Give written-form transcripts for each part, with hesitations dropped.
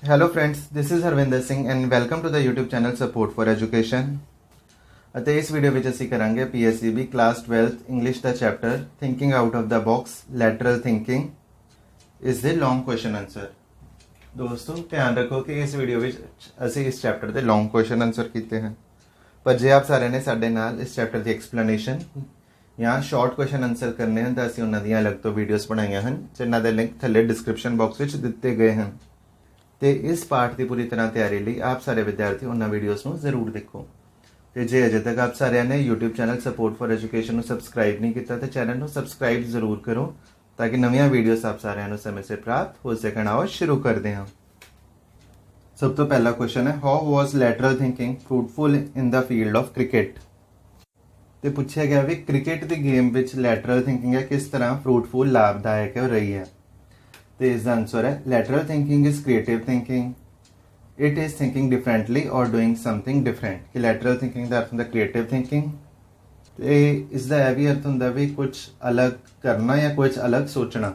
Hello friends, this is Harvinder Singh and welcome to the YouTube channel support for education. ਅਤੇ ਇਸ video ਵਿੱਚ ਅਸੀਂ ਕਰਾਂਗੇ PSEB ਕਲਾਸ 12th ਇੰਗਲਿਸ਼ ਦਾ chapter thinking out of the box lateral thinking ਇਸ ਦੇ ਲੌਂਗ question answer. ਦੋਸਤੋ ਧਿਆਨ ਰੱਖੋ ਕਿ ਇਸ ਵੀਡੀਓ ਵਿੱਚ ਅਸੀਂ ਇਸ ਚੈਪਟਰ ਦੇ ਲੌਂਗ ਕੁਐਸਚਨ ਆਨਸਰ ਕੀਤੇ ਹਨ, ਪਰ ਜੇ ਆਪ ਸਾਰਿਆਂ ਨੇ ਸਾਡੇ ਨਾਲ ਇਸ ਚੈਪਟਰ ਦੀ ਐਕਸਪਲੇਨੇਸ਼ਨ ਜਾਂ ਸ਼ਾਰਟ ਕੁਐਸਚਨ ਆਨਸਰ ਕਰਨੇ ਹਨ ਤਾਂ ਅਸੀਂ ਉਹਨਾਂ ਦੀਆਂ ਅਲੱਗ ਤੋਂ ਵੀਡੀਓਜ਼ ਬਣਾਈਆਂ ਹਨ, ਜਿਨ੍ਹਾਂ ਦੇ ਲਿੰਕ ਥੱਲੇ ਡਿਸਕ੍ਰਿਪਸ਼ਨ ਬਾਕਸ ਵਿੱਚ ਦਿੱਤੇ ਗਏ ਹਨ। ਤੇ ਇਸ ਪਾਠ ਦੀ ਪੂਰੀ ਤਰ੍ਹਾਂ ਤਿਆਰੀ ਲਈ ਆਪ ਸਾਰੇ ਵਿਦਿਆਰਥੀ ਉਹਨਾਂ ਵੀਡੀਓਜ਼ ਨੂੰ ਜ਼ਰੂਰ ਦੇਖੋ। ਤੇ ਜੇ ਅਜੇ ਤੱਕ ਆਪ ਸਾਰਿਆਂ ਨੇ YouTube channel support for education ਨੂੰ ਸਬਸਕ੍ਰਾਈਬ ਨਹੀਂ ਕੀਤਾ ਤਾਂ ਚੈਨਲ ਨੂੰ ਸਬਸਕ੍ਰਾਈਬ ਜ਼ਰੂਰ ਕਰੋ ਤਾਂ ਕਿ ਨਵੀਆਂ ਵੀਡੀਓਜ਼ ਆਪ ਸਾਰਿਆਂ ਨੂੰ ਸਮੇਂ ਸਿਰ ਪ੍ਰਾਪਤ ਹੋ ਸਕਣ। ਆਓ ਸ਼ੁਰੂ ਕਰਦੇ ਹਾਂ। ਸਭ ਤੋਂ ਪਹਿਲਾ ਕੁਐਸਚਨ ਹੈ, how was lateral thinking fruitful in the field of cricket. ਤੇ ਪੁੱਛਿਆ ਗਿਆ ਵੀ ਕ੍ਰਿਕਟ ਦੀ ਗੇਮ ਵਿੱਚ ਲੈਟਰਲ ਥਿੰਕਿੰਗ ਹੈ ਕਿਸ ਤਰ੍ਹਾਂ ਫਰੂਟਫੁਲ ਲਾਭਦਾਇਕ ਹੋ ਰਹੀ ਹੈ। तो इसका आंसर है lateral thinking is creative thinking, it is thinking differently और डूइंग समथिंग डिफरेंट। कि लैटरल थिंकिंग का अर्थ होंगे क्रिएटिव थिंकिंग, तो इसका यह भी अर्थ होंगे भी कुछ अलग करना या कुछ अलग सोचना।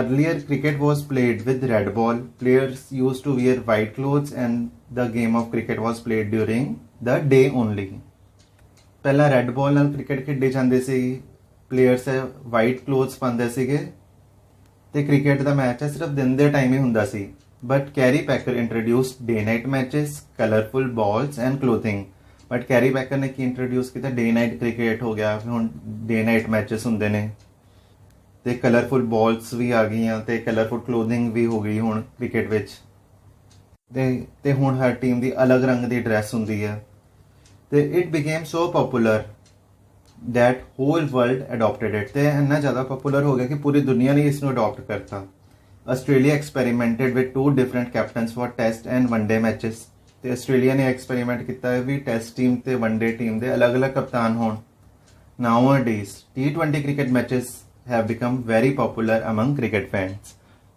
Earlier cricket was played with red ball, players use to wear white clothes and the game of cricket was played during the day only. पहला रेड बॉल नाल क्रिकेट खेडी जाती सी, प्लेयर्स वाइट क्लोथ्स पाते सीगे ਤੇ ਕ੍ਰਿਕਟ ਦਾ match ਹੈ ਸਿਰਫ ਦਿਨ ਦੇ ਟਾਈਮ ਹੀ ਹੁੰਦਾ ਸੀ। But Kerry Packer introduced day night matches, colourful balls and clothing. But Kerry Packer ਨੇ ਕੀ ਇੰਟਰੋਡਿਊਸ ਕੀਤਾ, ਡੇ ਨਾਈਟ ਕ੍ਰਿਕਟ ਹੋ ਗਿਆ, ਹੁਣ ਡੇ ਨਾਈਟ ਮੈਚਸ ਹੁੰਦੇ ਨੇ ਤੇ ਕਲਰਫੁਲ ਬਾਲਸ ਵੀ ਆ ਗਈਆਂ ਤੇ ਕਲਰਫੁਲ ਕਲੋਥਿੰਗ ਵੀ ਹੋ ਗਈ ਹੁਣ ਕ੍ਰਿਕਟ ਵਿੱਚ। ਤੇ ਹੁਣ ਹਰ ਟੀਮ ਦੀ ਅਲੱਗ ਰੰਗ ਦੀ ਡਰੈਸ ਹੁੰਦੀ ਹੈ ਤੇ it became so popular that whole world adopted it। ਤੇ ਇੰਨਾ ਜ਼ਿਆਦਾ ਪਪੂਲਰ ਹੋ ਗਿਆ ਕਿ ਪੂਰੀ ਦੁਨੀਆ ਨੇ ਇਸ ਨੂੰ ਅਡਾਪਟ ਕਰਤਾ। Australia experimented with 2 different captains for test and one day matches. ਤੇ ਆਸਟ੍ਰੇਲੀਆ ਨੇ ਐਕਸਪੈਰੀਮੈਂਟ ਕੀਤਾ ਹੈ ਵੀ ਟੈਸਟ ਟੀਮ ਤੇ ਵਨਡੇ ਟੀਮ ਦੇ ਅਲੱਗ-ਅਲੱਗ ਕਪਤਾਨ ਹੋਣ। Nowadays T20 cricket matches have become very popular among cricket fans।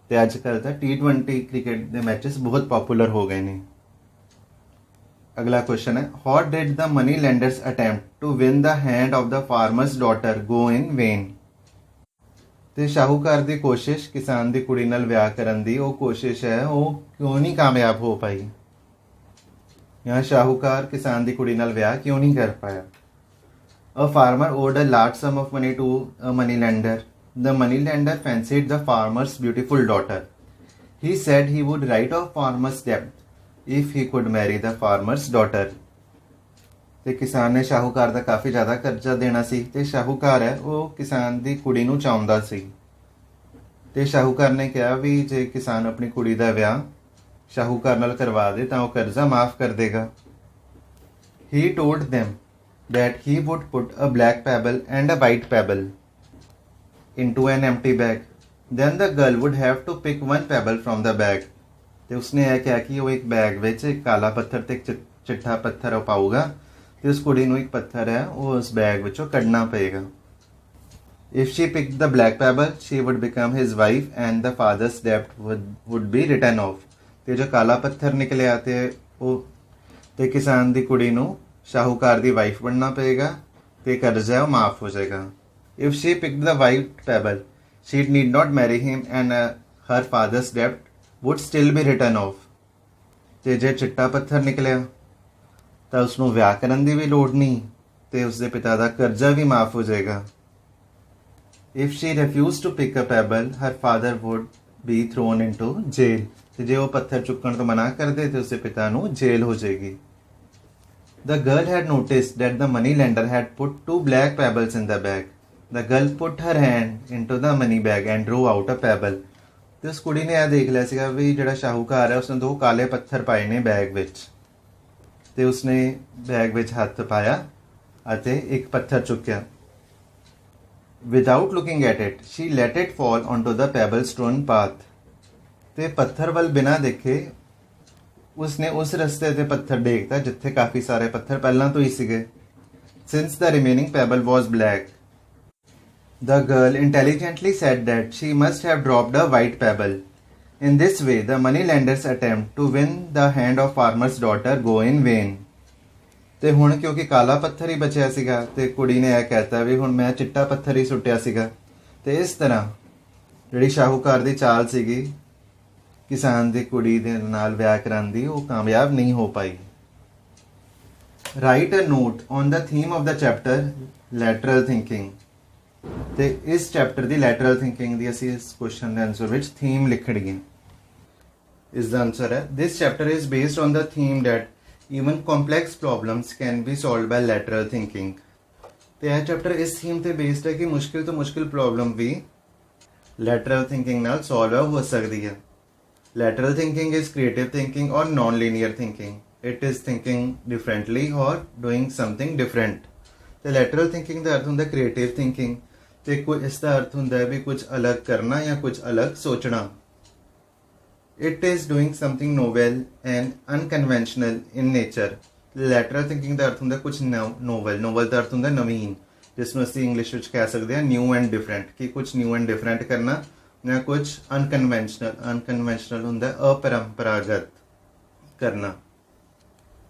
ਤੇ ਅੱਜ ਕੱਲ੍ਹ ਤਾਂ T20 ਕ੍ਰਿਕਟ ਦੇ ਮੈਚਸ ਬਹੁਤ ਪਪੂਲਰ ਹੋ ਗਏ ਨੇ। अगला क्वेश्चन है, how did the money lenders attempt to win the hand of the farmer's daughter go in vain. ਤੇ ਸ਼ਾਹੂਕਾਰ ਦੀ ਕੋਸ਼ਿਸ਼ ਕਿਸਾਨ ਦੀ ਕੁੜੀ ਨਾਲ ਵਿਆਹ ਕਰਨ ਦੀ ਉਹ ਕੋਸ਼ਿਸ਼ ਹੈ ਉਹ ਕਿਉਂ ਨਹੀਂ ਕਾਮਯਾਬ ਹੋ ਪਾਈ। यहाँ ਸ਼ਾਹੂਕਾਰ ਕਿਸਾਨ ਦੀ ਕੁੜੀ ਨਾਲ ਵਿਆਹ ਕਿਉਂ ਨਹੀਂ ਕਰ ਪਾਇਆ। A farmer owed a large sum of money to a money lender. The money lender fancied the farmer's beautiful daughter. He said he would write off farmer's debt if he could marry the farmer's daughter। ਤੇ ਕਿਸਾਨ ਨੇ ਸ਼ਾਹੂਕਾਰ ਦਾ ਕਾਫੀ ਜ਼ਿਆਦਾ ਕਰਜ਼ਾ ਦੇਣਾ ਸੀ ਤੇ ਸ਼ਾਹੂਕਾਰ ਹੈ ਉਹ ਕਿਸਾਨ ਦੀ ਕੁੜੀ ਨੂੰ ਚਾਹੁੰਦਾ ਸੀ ਤੇ ਸ਼ਾਹੂਕਾਰ ਨੇ ਕਿਹਾ ਵੀ ਜੇ ਕਿਸਾਨ ਆਪਣੀ ਕੁੜੀ ਦਾ ਵਿਆਹ ਸ਼ਾਹੂਕਾਰ ਨਾਲ ਕਰਵਾ ਦੇ ਤਾਂ ਉਹ ਕਰਜ਼ਾ ਮਾਫ ਕਰ ਦੇਗਾ। He told them that he would put a black pebble and a white pebble into an empty bag, then the girl would have to pick one pebble from the bag। ਤੇ ਉਸਨੇ ਇਹ ਕਿਹਾ ਕਿ ਉਹ ਇੱਕ ਬੈਗ ਵਿੱਚ ਇੱਕ ਕਾਲਾ ਪੱਥਰ ਤੇ ਇੱਕ ਚਿੱਟਾ ਪੱਥਰ ਪਾਊਗਾ ਤੇ ਉਸ ਕੁੜੀ ਨੂੰ ਇੱਕ ਪੱਥਰ ਹੈ ਉਹ ਉਸ ਬੈਗ ਵਿੱਚੋਂ ਕੱਢਣਾ ਪਏਗਾ। If she picked the black pebble, she would become his wife and the father's debt would be written off। ਤੇ ਜੋ ਕਾਲਾ ਪੱਥਰ ਨਿਕਲਿਆ ਤੇ ਕਿਸਾਨ ਦੀ ਕੁੜੀ ਨੂੰ ਸ਼ਾਹੂਕਾਰ ਦੀ ਵਾਈਫ ਬਣਨਾ ਪਏਗਾ ਤੇ ਕਰਜ਼ਾ ਉਹ ਮਾਫ ਹੋ ਜਾਏਗਾ। If she picked the white pebble, she need not marry him and her father's debt would still be written off। ਤੇ ਜੇ ਚਿੱਟਾ ਪੱਥਰ ਨਿਕਲਿਆ ਤਾਂ ਉਸਨੂੰ ਵਿਆਹ ਕਰਨ ਦੀ ਵੀ ਲੋੜ ਨਹੀਂ ਤੇ ਉਸਦੇ ਪਿਤਾ ਦਾ ਕਰਜ਼ਾ ਵੀ ਮਾਫ ਹੋ ਜਾਏਗਾ। If she refused to pick a pebble, her father would be thrown into jail। ਤੇ ਜੇ ਉਹ ਪੱਥਰ ਚੁੱਕਣ ਤੋਂ ਮਨਾ ਕਰਦੇ ਤੇ ਉਸਦੇ ਪਿਤਾ ਨੂੰ ਜੇਲ੍ਹ ਹੋ ਜਾਏਗੀ। The girl had noticed that the money lender had put 2 black pebbles in the bag। The girl put her hand into the money bag and drew out a pebble। ਤੇ ਉਸ ਕੁੜੀ ਨੇ ਇਹ ਦੇਖ ਲਿਆ ਸੀਗਾ ਵੀ ਜਿਹੜਾ ਸ਼ਾਹੂਕਾਰ ਹੈ ਉਸਨੇ 2 ਕਾਲੇ ਪੱਥਰ ਪਾਏ ਨੇ ਬੈਗ ਵਿੱਚ ਤੇ ਉਸਨੇ ਬੈਗ ਵਿੱਚ ਹੱਥ ਪਾਇਆ ਅਤੇ ਇੱਕ ਪੱਥਰ ਚੁੱਕਿਆ। Without looking at it, she let it fall onto the pebble-strewn path। ਤੇ ਪੱਥਰ ਵੱਲ ਬਿਨਾਂ ਦੇਖੇ ਉਸਨੇ ਉਸ ਰਸਤੇ ਤੇ ਪੱਥਰ ਡੇਗਤਾ ਜਿੱਥੇ ਕਾਫੀ ਸਾਰੇ ਪੱਥਰ ਪਹਿਲਾਂ ਤੋਂ ਹੀ ਸੀਗੇ। Since the remaining pebble was black, the girl intelligently said that she must have dropped a white pebble। In this way, the moneylender's attempt to win the hand of farmer's daughter go in vain। ਤੇ ਹੁਣ ਕਿਉਂਕਿ ਕਾਲਾ ਪੱਥਰ ਹੀ ਬਚਿਆ ਸੀਗਾ ਤੇ ਕੁੜੀ ਨੇ ਇਹ ਕਹਿਤਾ ਵੀ ਹੁਣ ਮੈਂ ਚਿੱਟਾ ਪੱਥਰ ਹੀ ਸੁੱਟਿਆ ਸੀਗਾ ਤੇ ਇਸ ਤਰ੍ਹਾਂ ਜਿਹੜੀ ਸ਼ਾਹੂਕਾਰ ਦੀ ਚਾਲ ਸੀਗੀ किसान दी कुड़ी दे नाल विआह करांदी वो कामयाब नहीं हो पाई। Write a note on the theme of the chapter lateral thinking. ਤੇ ਇਸ ਚੈਪਟਰ ਦੀ ਲੈਟਰਲ ਥਿੰਕਿੰਗ ਦੀ ਅਸੀਂ ਇਸ ਕੁਐਸਚਨ ਦੇ ਆਨਸਰ ਵਿੱਚ ਥੀਮ ਲਿਖਣੀ ਹੈ। ਇਸ ਦਾ ਆਨਸਰ ਹੈ this chapter is based on the theme that even complex problems can be solved by lateral thinking. ਤੇ ਇਹ ਚੈਪਟਰ ਇਸ ਥੀਮ ਤੇ ਬੇਸਡ ਹੈ ਕਿ ਮੁਸ਼ਕਿਲ ਤੋਂ ਮੁਸ਼ਕਿਲ ਪ੍ਰੋਬਲਮ ਵੀ ਲੈਟਰਲ ਥਿੰਕਿੰਗ ਨਾਲ ਸੋਲਵ ਹੋ ਸਕਦੀ ਹੈ। Lateral thinking is creative thinking or non linear thinking. It is thinking differently or doing something different. ਤੇ ਲੈਟਰਲ ਥਿੰਕਿੰਗ ਦਾ ਅਰਥ ਹੁੰਦਾ ਕ੍ਰੀਏਟਿਵ ਥਿੰਕਿੰਗ ਤੇ ਕੋਈ ਇਸ ਦਾ ਅਰਥ ਹੁੰਦਾ ਹੈ ਵੀ ਕੁਝ ਅਲੱਗ ਕਰਨਾ ਜਾਂ ਕੁਝ ਅਲੱਗ ਸੋਚਣਾ। It is doing something novel and unconventional in nature. Lateral thinking ਦਾ ਅਰਥ ਹੁੰਦਾ ਕੁਝ ਨੋਵਲ। ਨੋਵਲ ਦਾ ਅਰਥ ਹੁੰਦਾ ਨਵੀਨ, ਜਿਸ ਨੂੰ ਅਸੀਂ ਇੰਗਲਿਸ਼ ਵਿੱਚ ਕਹਿ ਸਕਦੇ ਹਾਂ ਨਿਊ ਐਂਡ ਡਿਫਰੈਂਟ, ਕਿ ਕੁਝ ਨਿਊ ਐਂਡ ਡਿਫਰੈਂਟ ਕਰਨਾ ਜਾਂ ਕੁਝ ਅਨਕਨਵੈਨਸ਼ਨਲ। ਅਨਕਨਵੈਨਸ਼ਨਲ ਹੁੰਦਾ ਅਪਰੰਪਰਾਗਤ ਕਰਨਾ।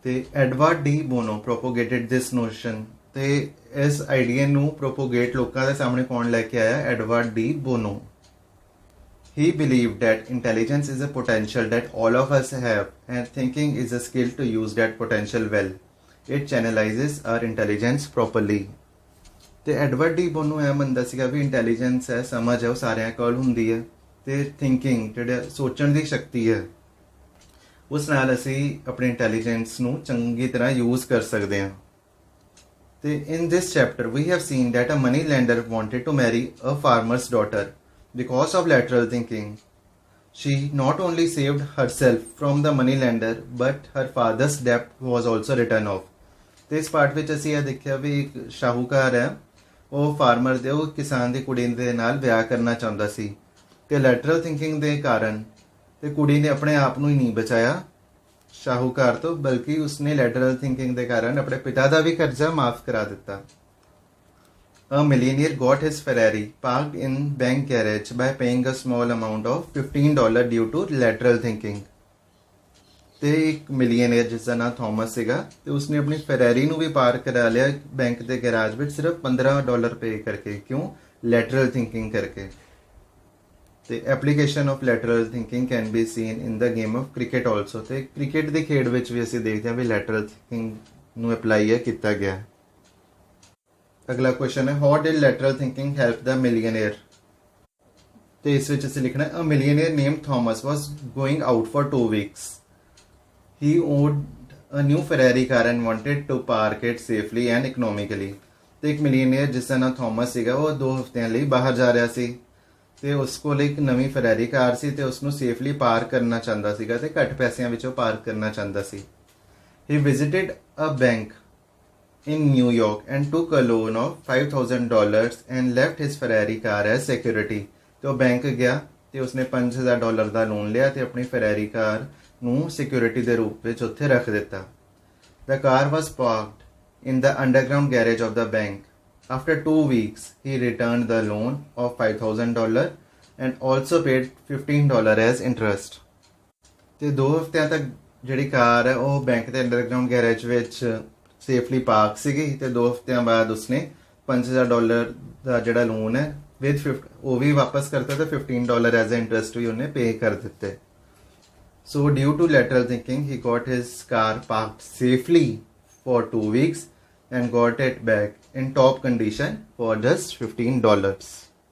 ਤੇ ਐਡਵਰਡ ਡੀ ਬੋਨੋ ਪ੍ਰੋਪੋਗੇਟਡ ਦਿਸ ਨੋਸ਼ਨ। ਤੇ ਇਸ ਆਈਡੀਆ ਨੂੰ ਪ੍ਰੋਪੋਗੇਟ ਲੋਕਾਂ ਦੇ ਸਾਹਮਣੇ ਕੌਣ ਲੈ ਕੇ ਆਇਆ? Edward de Bono. He believed that intelligence is a potential that all of us have and thinking is a skill to use that potential well. It channelizes our intelligence properly. ਤੇ Edward de bono ਇਹ ਮੰਨਦਾ ਸੀਗਾ ਵੀ intelligence ਹੈ, ਸਮਝ ਹੈ, ਉਹ ਸਾਰਿਆਂ ਕੋਲ ਹੁੰਦੀ ਹੈ ਤੇ ਥਿੰਕਿੰਗ ਜਿਹੜਾ ਸੋਚਣ ਦੀ ਸ਼ਕਤੀ ਹੈ ਉਸ ਨਾਲ ਅਸੀਂ ਆਪਣੇ ਇੰਟੈਲੀਜੈਂਸ ਨੂੰ ਚੰਗੀ ਤਰ੍ਹਾਂ ਯੂਜ਼ ਕਰ ਸਕਦੇ ਹਾਂ। In this chapter, we have seen that a money lender wanted to marry a farmer's daughter. Because of lateral thinking, she not only saved herself from the money lender, but her father's debt was also written off. ਤੇ ਇਸ part ਵਿੱਚ ਅਸੀਂ ਇਹ ਦੇਖਿਆ ਵੀ ਇੱਕ ਸ਼ਾਹੂਕਾਰ ਹੈ, ਉਹ farmer ਦੇ ਉਹ ਕਿਸਾਨ ਦੀ ਕੁੜੀ ਦੇ ਨਾਲ ਵਿਆਹ ਕਰਨਾ ਚਾਹੁੰਦਾ ਸੀ ਤੇ ਲੈਟਰਲ ਥਿੰਕਿੰਗ ਦੇ ਕਾਰਨ ਤੇ ਕੁੜੀ ਨੇ ਆਪਣੇ ਆਪ ਨੂੰ ਹੀ ਨਹੀਂ ਬਚਾਇਆ ਸ਼ਾਹੂਕਾਰ ਤੋਂ, ਬਲਕਿ ਉਸਨੇ ਲੈਟਰਲ ਥਿੰਕਿੰਗ ਦੇ ਕਾਰਨ ਆਪਣੇ ਪਿਤਾ ਦਾ ਵੀ ਕਰਜ਼ਾ ਮਾਫ ਕਰਾ ਦਿੱਤਾ। A millionaire got his Ferrari parked in bank garage by paying a small amount of $15 due to lateral thinking. ਤੇ ਇੱਕ ਮਿਲੀਅਨਰ ਜਿਸ ਦਾ ਨਾਮ ਥਾਮਸ ਸੀਗਾ ਤੇ ਉਸਨੇ ਆਪਣੀ ਫੈਰਾਰੀ ਨੂੰ ਵੀ ਪਾਰਕ ਕਰਾ ਲਿਆ ਬੈਂਕ ਦੇ ਗੈਰਾਜ ਵਿੱਚ ਸਿਰਫ $15 ਪੇ ਕਰਕੇ। ਕਿਉਂ? ਲੈਟਰਲ ਥਿੰਕਿੰਗ ਕਰਕੇ। ਤੇ application of lateral thinking can be seen in the game of cricket also. ਤੇ ਕ੍ਰਿਕਟ ਦੀ ਖੇਡ ਵਿੱਚ ਵੀ ਅਸੀਂ ਦੇਖਦੇ ਹਾਂ ਵੀ ਲੈਟਰਲ ਥਿੰਕਿੰਗ ਨੂੰ ਅਪਲਾਈ ਕੀਤਾ ਗਿਆ। ਅਗਲਾ ਕੁਐਸਚਨ ਹੈ how did lateral thinking help the millionaire. ਤੇ ਇਸ ਵਿੱਚ ਅਸੀਂ ਲਿਖਣਾ a millionaire named Thomas was going out for 2 weeks. He owned a new Ferrari car and wanted to park it safely and economically. ਤੇ ਇੱਕ ਮਿਲੀਅਨੇਅਰ ਜਿਸ ਦਾ ਨਾਮ ਥਾਮਸ ਸੀਗਾ ਉਹ 2 ਹਫ਼ਤਿਆਂ ਲਈ ਬਾਹਰ ਜਾ ਰਿਹਾ ਸੀ ਤੇ ਉਸ ਕੋਲ ਇੱਕ ਨਵੀਂ ਫੈਰਾਰੀ ਕਾਰ ਸੀ ਤੇ ਉਸ ਨੂੰ ਸੇਫਲੀ ਪਾਰਕ ਕਰਨਾ ਚਾਹੁੰਦਾ ਸੀਗਾ ਤੇ ਘੱਟ ਪੈਸਿਆਂ ਵਿੱਚ ਉਹ ਪਾਰਕ ਕਰਨਾ ਚਾਹੁੰਦਾ ਸੀ। He visited a bank in New York and took a loan of $5,000 and left his Ferrari car as security. ਤੇ ਉਹ ਬੈਂਕ ਗਿਆ ਤੇ ਉਸਨੇ $5,000 ਦਾ ਲੋਨ ਲਿਆ ਤੇ ਆਪਣੀ ਫੈਰਾਰੀ ਕਾਰ ਨੂੰ ਸਿਕਿਉਰਿਟੀ ਦੇ ਰੂਪ ਵਿੱਚ ਉੱਥੇ ਰੱਖ ਦਿੱਤਾ। The car was parked in the underground garage of the bank. After 2 weeks, he returned the loan of $5,000 and also paid $15 as interest. ਤੇ 2 ਹਫ਼ਤਿਆਂ ਤੱਕ ਜਿਹੜੀ ਕਾਰ ਹੈ ਉਹ ਬੈਂਕ ਦੇ ਅੰਡਰਗਰਾਉਂਡ ਗੈਰੇਜ ਵਿੱਚ ਸੇਫਲੀ ਪਾਰਕ ਸੀਗੀ ਤੇ 2 ਹਫ਼ਤਿਆਂ ਬਾਅਦ ਉਸਨੇ $5,000 ਦਾ ਜਿਹੜਾ ਲੋਨ ਹੈ ਵਿਦ ਉਹ ਵੀ ਵਾਪਸ ਕਰਤਾ ਤੇ $15 ਐਜ਼ ਅ ਇੰਟਰਸਟ ਵੀ ਉਹਨੇ ਪੇ ਕਰ ਦਿੱਤੇ। So due to lateral thinking, he got his car parked safely for 2 weeks and got it back in top condition for just $15.